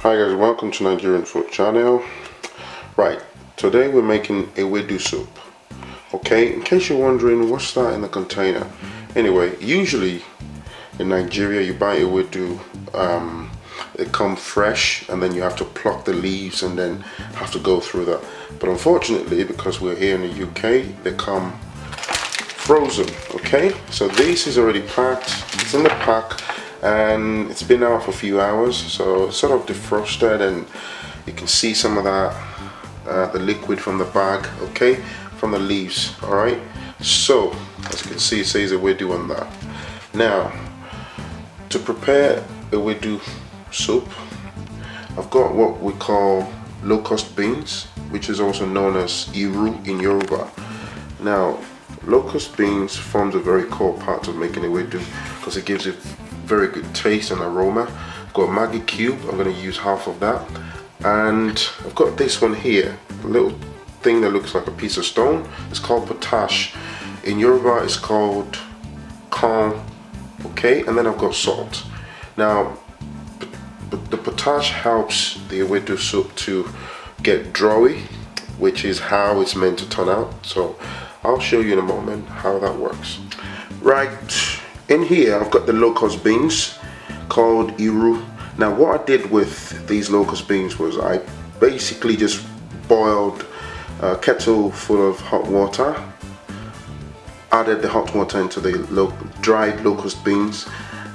Hi guys, welcome to Nigerian Food Channel. Right, today we're making Ewedu soup. Okay, in case you're wondering what's that in the container. Anyway, usually in Nigeria you buy Ewedu, they come fresh and then you have to pluck the leaves and then have to go through that. But unfortunately, because we're here in the UK, they come frozen. Okay, so this is already packed, it's in the pack, and it's been out for a few hours, so it's sort of defrosted and you can see some of that the liquid from the bag, okay, from the leaves. All right, so as you can see, it says Ewedu on that. Now, to prepare Ewedu soup, I've got what we call locust beans, which is also known as Iru in Yoruba. Now, locust beans forms a very core part of making Ewedu because it gives it very good taste and aroma. I've got a Maggi cube, I'm going to use half of that, and I've got this one here, a little thing that looks like a piece of stone. It's called potash. In Yoruba it's called corn, okay, and then I've got salt. Now the potash helps the Ewedu soup to get drawy, which is how it's meant to turn out, so I'll show you in a moment how that works. Right, in here I've got the locust beans called Iru. Now what I did with these locust beans was I basically just boiled a kettle full of hot water, added the hot water into the dried locust beans,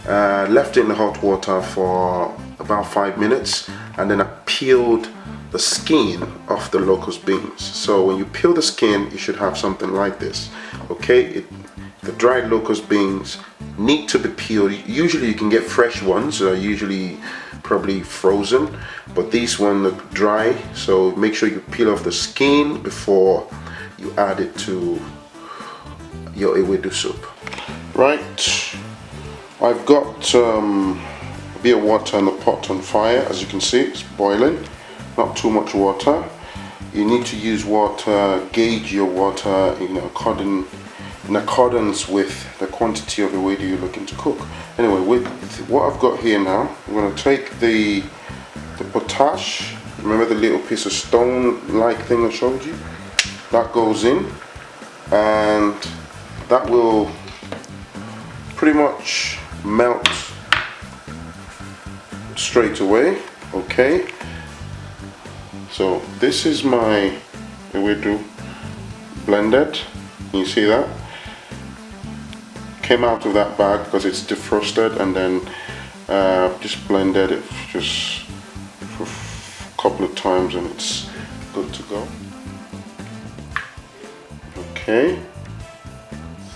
left it in the hot water for about 5 minutes, and then I peeled the skin off the locust beans. So when you peel the skin, you should have something like this, okay. The dried locust beans need to be peeled. Usually you can get fresh ones, usually probably frozen, but these ones look dry, so make sure you peel off the skin before you add it to your Ewedu soup. Right, I've got a bit of water in the pot on fire. As you can see, it's boiling, not too much water. You need to use water, gauge your water in accordance with the quantity of Ewedu you're looking to cook. Anyway, with what I've got here now, I'm going to take the potash. Remember the little piece of stone like thing I showed you? That goes in, and that will pretty much melt straight away, okay. So this is my Ewedu blended. Can you see that? Came out of that bag because it's defrosted, and then just blended it just for a couple of times and it's good to go. Okay,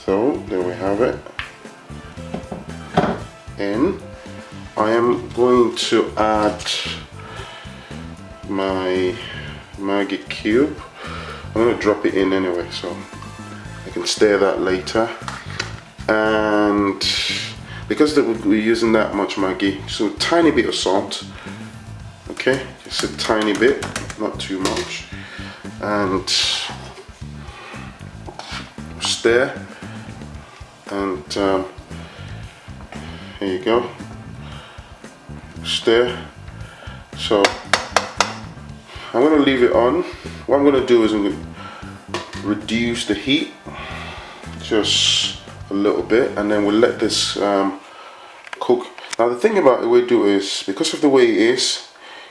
so there we have it. And I am going to add my Maggi cube. I'm going to drop it in anyway, so I can stir that later. And because we're using that much Maggi, so a tiny bit of salt, okay, just a tiny bit, not too much, and stir, and here you go, stir. So I'm going to leave it on. What I'm going to do is I'm going to reduce the heat just a little bit, and then we'll let this cook. Now the thing about Ewedu is, because of the way it is,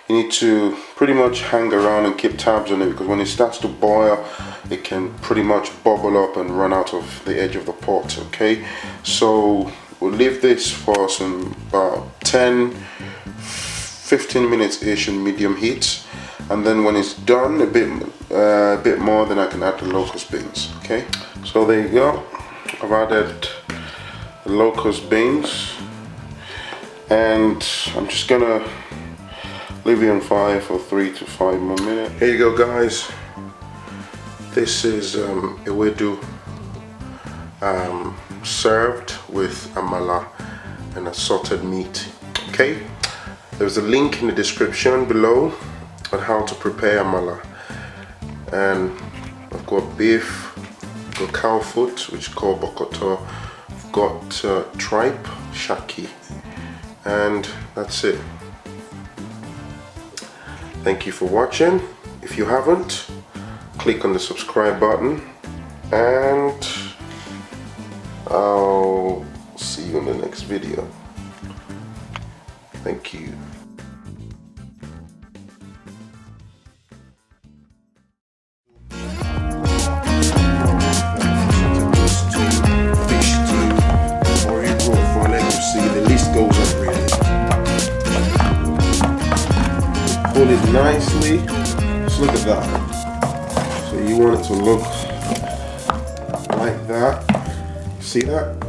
you need to pretty much hang around and keep tabs on it, because when it starts to boil it can pretty much bubble up and run out of the edge of the pot, okay. So we'll leave this for some about 10-15 minutes ish in medium heat, and then when it's done a bit more, then I can add the locust beans, okay. So there you go, I've added the locust beans, and I'm just gonna leave it on fire for 3 to 5 more minutes. Here you go guys, this is Ewedu served with amala and assorted meat, okay. There's a link in the description below on how to prepare amala, and I've got beef, got cow foot, which is called bokoto, I've got tripe, shaki, and that's it. Thank you for watching. If you haven't, click on the subscribe button, and I'll see you in the next video. Thank you. The list goes on really. Pull it nicely. Just look at that. So you want it to look like that. See that?